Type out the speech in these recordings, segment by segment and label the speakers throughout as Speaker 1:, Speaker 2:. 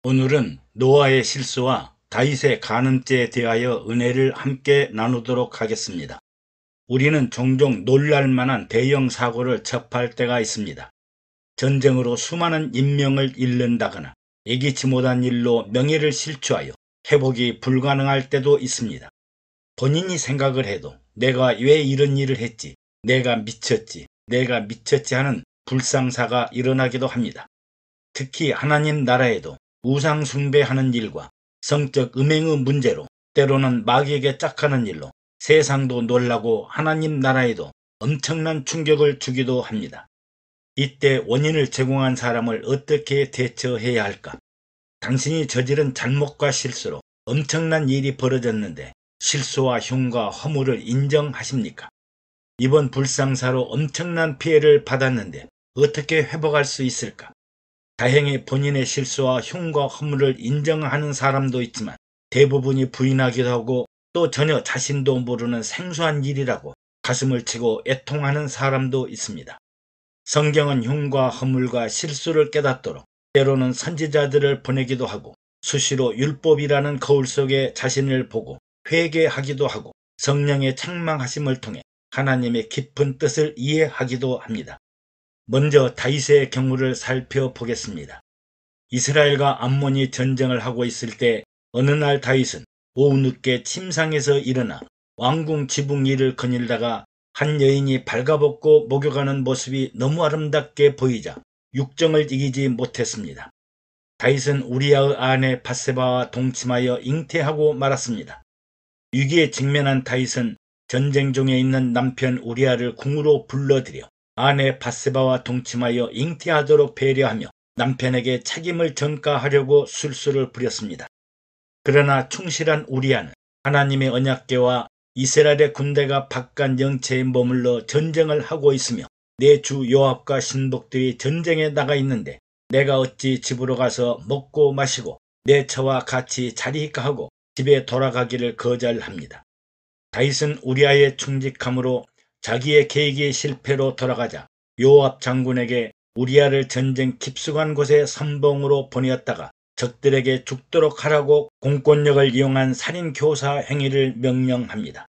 Speaker 1: 오늘은 노아의 실수와 다윗의 간음죄에 대하여 은혜를 함께 나누도록 하겠습니다. 우리는 종종 놀랄 만한 대형 사고를 접할 때가 있습니다. 전쟁으로 수많은 인명을 잃는다거나 예기치 못한 일로 명예를 실추하여 회복이 불가능할 때도 있습니다. 본인이 생각을 해도 내가 왜 이런 일을 했지, 내가 미쳤지 하는 불상사가 일어나기도 합니다. 특히 하나님 나라에도 우상 숭배하는 일과 성적 음행의 문제로 때로는 마귀에게 짝하는 일로 세상도 놀라고 하나님 나라에도 엄청난 충격을 주기도 합니다. 이때 원인을 제공한 사람을 어떻게 대처해야 할까? 당신이 저지른 잘못과 실수로 엄청난 일이 벌어졌는데 실수와 흉과 허물을 인정하십니까? 이번 불상사로 엄청난 피해를 받았는데 어떻게 회복할 수 있을까? 다행히 본인의 실수와 흉과 허물을 인정하는 사람도 있지만 대부분이 부인하기도 하고 또 전혀 자신도 모르는 생소한 일이라고 가슴을 치고 애통하는 사람도 있습니다. 성경은 흉과 허물과 실수를 깨닫도록 때로는 선지자들을 보내기도 하고 수시로 율법이라는 거울 속에 자신을 보고 회개하기도 하고 성령의 책망하심을 통해 하나님의 깊은 뜻을 이해하기도 합니다. 먼저 다윗의 경우를 살펴보겠습니다. 이스라엘과 암몬이 전쟁을 하고 있을 때 어느 날 다윗은 오후 늦게 침상에서 일어나 왕궁 지붕 위를 거닐다가 한 여인이 발가벗고 목욕하는 모습이 너무 아름답게 보이자 육정을 이기지 못했습니다. 다윗은 우리아의 아내 밧세바와 동침하여 잉태하고 말았습니다. 위기에 직면한 다윗은 전쟁 중에 있는 남편 우리아를 궁으로 불러들여 아내 밧세바와 동침하여 잉태하도록 배려하며 남편에게 책임을 전가하려고 술수를 부렸습니다. 그러나 충실한 우리아는 하나님의 언약궤와 이스라엘의 군대가 바깥 영체에 머물러 전쟁을 하고 있으며 내 주 요압과 신복들이 전쟁에 나가 있는데 내가 어찌 집으로 가서 먹고 마시고 내 처와 같이 자리이까 하고 집에 돌아가기를 거절합니다. 다윗은 우리아의 충직함으로 자기의 계획이 실패로 돌아가자 요압 장군에게 우리아를 전쟁 깊숙한 곳에 선봉으로 보내었다가 적들에게 죽도록 하라고 공권력을 이용한 살인교사 행위를 명령합니다.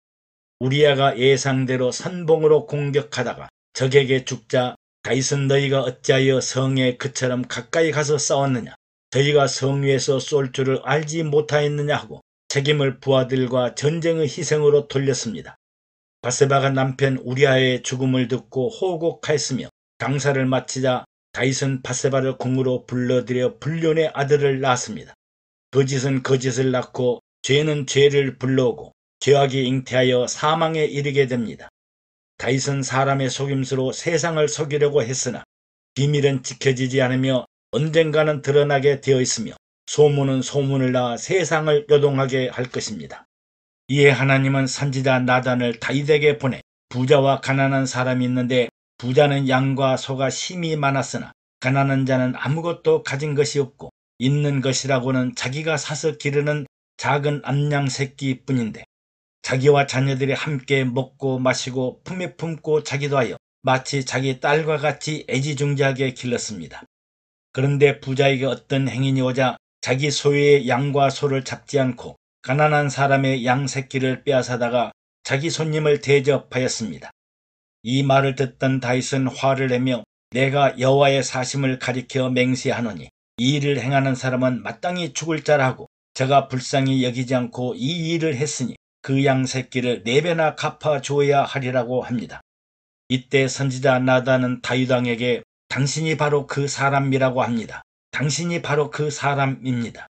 Speaker 1: 우리아가 예상대로 선봉으로 공격하다가 적에게 죽자 다윗은 너희가 어찌하여 성에 그처럼 가까이 가서 싸웠느냐, 저희가 성 위에서 쏠 줄을 알지 못하였느냐 하고 책임을 부하들과 전쟁의 희생으로 돌렸습니다. 밧세바가 남편 우리아의 죽음을 듣고 호곡하였으며 장사를 마치자 다윗은 밧세바를 궁으로 불러들여 불륜의 아들을 낳았습니다. 거짓은 거짓을 낳고 죄는 죄를 불러오고 죄악이 잉태하여 사망에 이르게 됩니다. 다윗은 사람의 속임수로 세상을 속이려고 했으나 비밀은 지켜지지 않으며 언젠가는 드러나게 되어 있으며 소문은 소문을 낳아 세상을 요동하게 할 것입니다. 이에 하나님은 선지자 나단을 다윗에게 보내 부자와 가난한 사람이 있는데 부자는 양과 소가 심히 많았으나 가난한 자는 아무것도 가진 것이 없고 있는 것이라고는 자기가 사서 기르는 작은 암양 새끼뿐인데 자기와 자녀들이 함께 먹고 마시고 품에 품고 자기도 하여 마치 자기 딸과 같이 애지중지하게 길렀습니다. 그런데 부자에게 어떤 행인이 오자 자기 소유의 양과 소를 잡지 않고 가난한 사람의 양 새끼를 빼앗아다가 자기 손님을 대접하였습니다. 이 말을 듣던 다윗은 화를 내며 내가 여호와의 사심을 가리켜 맹세하노니 이 일을 행하는 사람은 마땅히 죽을 자라고 저가 불쌍히 여기지 않고 이 일을 했으니 그 양 새끼를 4배나 갚아주어야 하리라고 합니다. 이때 선지자 나단은 다윗 왕에게 당신이 바로 그 사람이라고 합니다. 당신이 바로 그 사람입니다.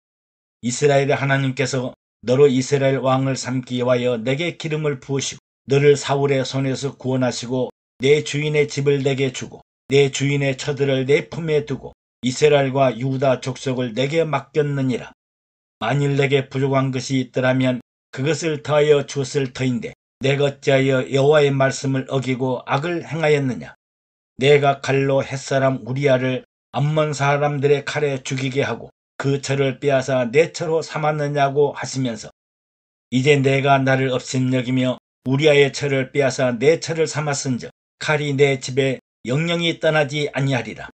Speaker 1: 이스라엘의 하나님께서 너로 이스라엘 왕을 삼기 위하여 내게 기름을 부으시고 너를 사울의 손에서 구원하시고 내 주인의 집을 내게 주고 내 주인의 처들을 내 품에 두고 이스라엘과 유다 족속을 내게 맡겼느니라. 만일 내게 부족한 것이 있더라면 그것을 더하여 주었을 터인데 내가 어찌하여 여호와의 말씀을 어기고 악을 행하였느냐. 내가 칼로 햇사람 우리아를 암몬 사람들의 칼에 죽이게 하고 그 처를 빼앗아 내 처로 삼았느냐고 하시면서 이제 내가 나를 업신여기며 우리아의 처를 빼앗아 내 처를 삼았은즉 칼이 내 집에 영영이 떠나지 아니하리라.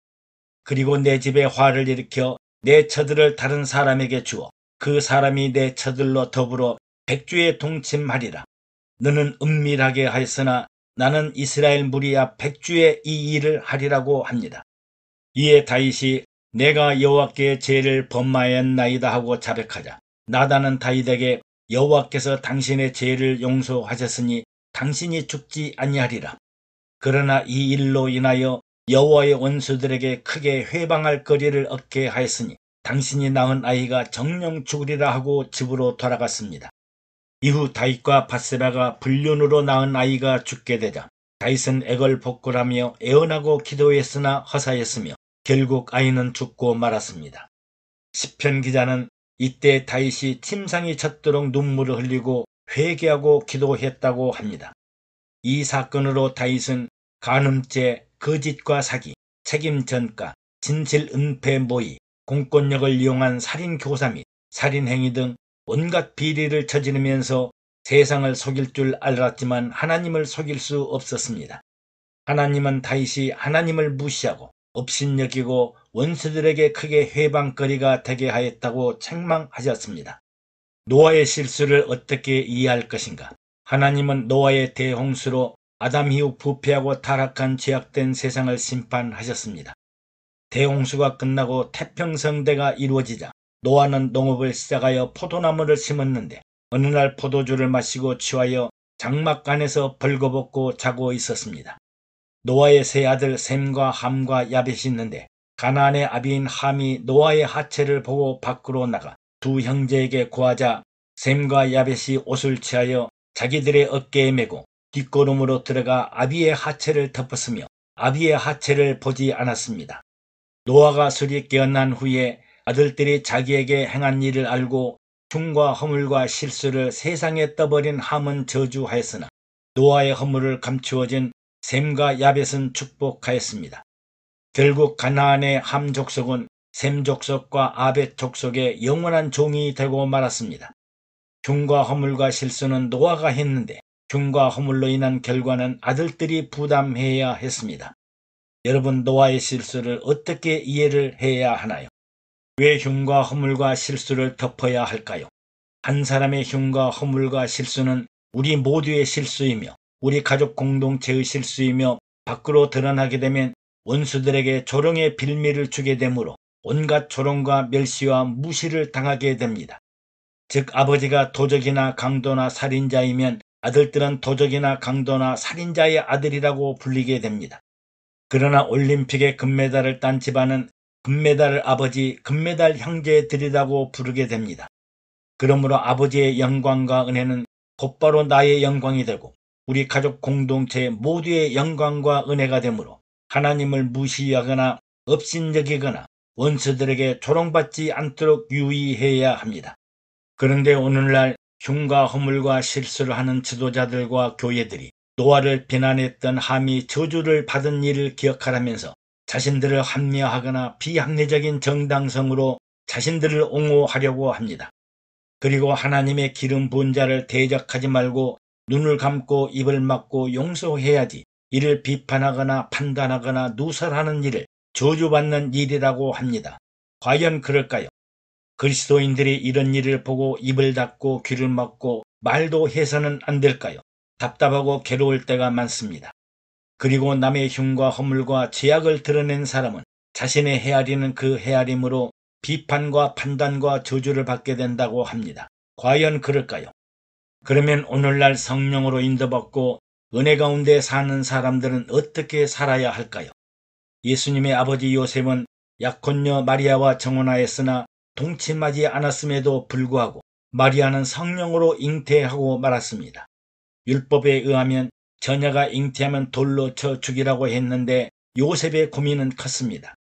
Speaker 1: 그리고 내 집에 화를 일으켜 내 처들을 다른 사람에게 주어 그 사람이 내 처들로 더불어 백주에 동침하리라. 너는 은밀하게 하였으나 나는 이스라엘 무리 앞 백주에 이 일을 하리라고 합니다. 이에 다윗이 내가 여호와께 죄를 범하였나이다 하고 자백하자 나단은 다윗에게 여호와께서 당신의 죄를 용서하셨으니 당신이 죽지 아니하리라. 그러나 이 일로 인하여 여호와의 원수들에게 크게 회방할 거리를 얻게 하였으니 당신이 낳은 아이가 정령 죽으리라 하고 집으로 돌아갔습니다. 이후 다윗과 밧세바가 불륜으로 낳은 아이가 죽게 되자 다윗은 애걸복걸하며 애원하고 기도했으나 허사였으며 결국 아이는 죽고 말았습니다. 시편 기자는 이때 다윗이 침상이 젖도록 눈물을 흘리고 회개하고 기도했다고 합니다. 이 사건으로 다윗은 간음죄, 거짓과 사기, 책임전가, 진실은폐 모의, 공권력을 이용한 살인교사 및 살인행위 등 온갖 비리를 저지르면서 세상을 속일 줄 알았지만 하나님을 속일 수 없었습니다. 하나님은 다윗이 하나님을 무시하고 업신여기고 원수들에게 크게 회방거리가 되게 하였다고 책망하셨습니다. 노아의 실수를 어떻게 이해할 것인가? 하나님은 노아의 대홍수로 아담 이후 부패하고 타락한 죄악된 세상을 심판하셨습니다. 대홍수가 끝나고 태평성대가 이루어지자 노아는 농업을 시작하여 포도나무를 심었는데 어느 날 포도주를 마시고 취하여 장막 안에서 벌거벗고 자고 있었습니다. 노아의 세 아들 셈과 함과 야벳이 있는데 가나안의 아비인 함이 노아의 하체를 보고 밖으로 나가 두 형제에게 구하자 셈과 야벳이 옷을 취하여 자기들의 어깨에 메고 뒷걸음으로 들어가 아비의 하체를 덮었으며 아비의 하체를 보지 않았습니다. 노아가 술이 깨어난 후에 아들들이 자기에게 행한 일을 알고 흉과 허물과 실수를 세상에 떠버린 함은 저주하였으나 노아의 허물을 감추어진 셈과 야벳은 축복하였습니다. 결국 가나안의 함 족속은 셈 족속과 아벳 족속의 영원한 종이 되고 말았습니다. 흉과 허물과 실수는 노아가 했는데 흉과 허물로 인한 결과는 아들들이 부담해야 했습니다. 여러분, 노아의 실수를 어떻게 이해를 해야 하나요? 왜 흉과 허물과 실수를 덮어야 할까요? 한 사람의 흉과 허물과 실수는 우리 모두의 실수이며 우리 가족 공동체의 실수이며 밖으로 드러나게 되면 원수들에게 조롱의 빌미를 주게 되므로 온갖 조롱과 멸시와 무시를 당하게 됩니다. 즉 아버지가 도적이나 강도나 살인자이면 아들들은 도적이나 강도나 살인자의 아들이라고 불리게 됩니다. 그러나 올림픽에 금메달을 딴 집안은 금메달 아버지, 금메달 형제들이라고 부르게 됩니다. 그러므로 아버지의 영광과 은혜는 곧바로 나의 영광이 되고 우리 가족 공동체 모두의 영광과 은혜가 되므로 하나님을 무시하거나 업신여기거나 원수들에게 조롱받지 않도록 유의해야 합니다. 그런데 오늘날 흉과 허물과 실수를 하는 지도자들과 교회들이 노아를 비난했던 함이 저주를 받은 일을 기억하라면서 자신들을 합리화하거나 비합리적인 정당성으로 자신들을 옹호하려고 합니다. 그리고 하나님의 기름 부은 자를 대적하지 말고 눈을 감고 입을 막고 용서해야지 이를 비판하거나 판단하거나 누설하는 일을 저주받는 일이라고 합니다. 과연 그럴까요? 그리스도인들이 이런 일을 보고 입을 닫고 귀를 막고 말도 해서는 안 될까요? 답답하고 괴로울 때가 많습니다. 그리고 남의 흉과 허물과 죄악을 드러낸 사람은 자신의 헤아리는 그 헤아림으로 비판과 판단과 저주를 받게 된다고 합니다. 과연 그럴까요? 그러면 오늘날 성령으로 인도받고 은혜 가운데 사는 사람들은 어떻게 살아야 할까요? 예수님의 아버지 요셉은 약혼녀 마리아와 정혼하였으나 동침하지 않았음에도 불구하고 마리아는 성령으로 잉태하고 말았습니다. 율법에 의하면 처녀가 잉태하면 돌로 쳐 죽이라고 했는데 요셉의 고민은 컸습니다.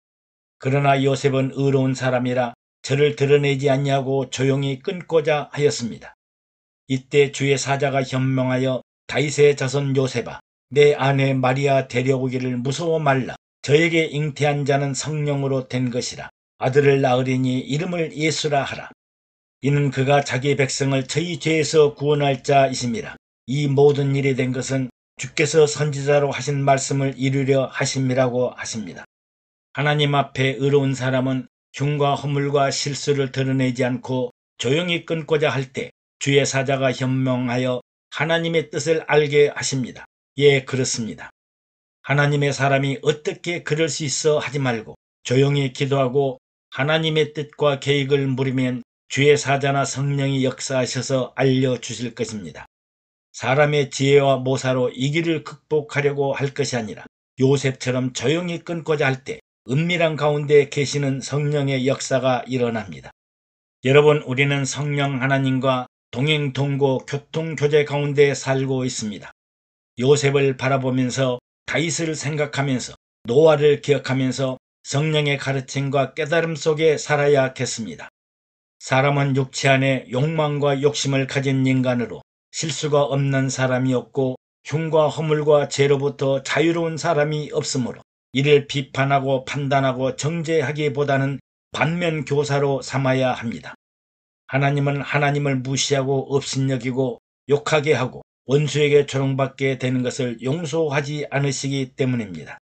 Speaker 1: 그러나 요셉은 의로운 사람이라 저를 드러내지 않냐고 조용히 끊고자 하였습니다. 이때 주의 사자가 현명하여 다윗의 자손 요셉아, 내 아내 마리아 데려오기를 무서워 말라. 저에게 잉태한 자는 성령으로 된 것이라. 아들을 낳으리니 이름을 예수라 하라. 이는 그가 자기 백성을 저희 죄에서 구원할 자이심이라. 이 모든 일이 된 것은 주께서 선지자로 하신 말씀을 이루려 하심이라고 하십니다. 하나님 앞에 의로운 사람은 흉과 허물과 실수를 드러내지 않고 조용히 끊고자 할 때 주의 사자가 현명하여 하나님의 뜻을 알게 하십니다. 예, 그렇습니다. 하나님의 사람이 어떻게 그럴 수 있어 하지 말고 조용히 기도하고 하나님의 뜻과 계획을 물으면 주의 사자나 성령이 역사하셔서 알려주실 것입니다. 사람의 지혜와 모사로 이 길을 극복하려고 할 것이 아니라 요셉처럼 조용히 끊고자 할 때 은밀한 가운데 계시는 성령의 역사가 일어납니다. 여러분, 우리는 성령 하나님과 동행 동거 교통 교제 가운데 살고 있습니다. 요셉을 바라보면서 다윗을 생각하면서 노아를 기억하면서 성령의 가르침과 깨달음 속에 살아야겠습니다. 사람은 육체 안에 욕망과 욕심을 가진 인간으로 실수가 없는 사람이었고 흉과 허물과 죄로부터 자유로운 사람이 없으므로 이를 비판하고 판단하고 정죄하기보다는 반면 교사로 삼아야 합니다. 하나님은 하나님을 무시하고 업신여기고 욕하게 하고 원수에게 조롱받게 되는 것을 용서하지 않으시기 때문입니다.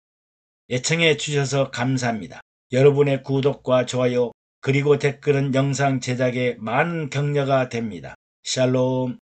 Speaker 1: 애청해 주셔서 감사합니다. 여러분의 구독과 좋아요 그리고 댓글은 영상 제작에 많은 격려가 됩니다. 샬롬.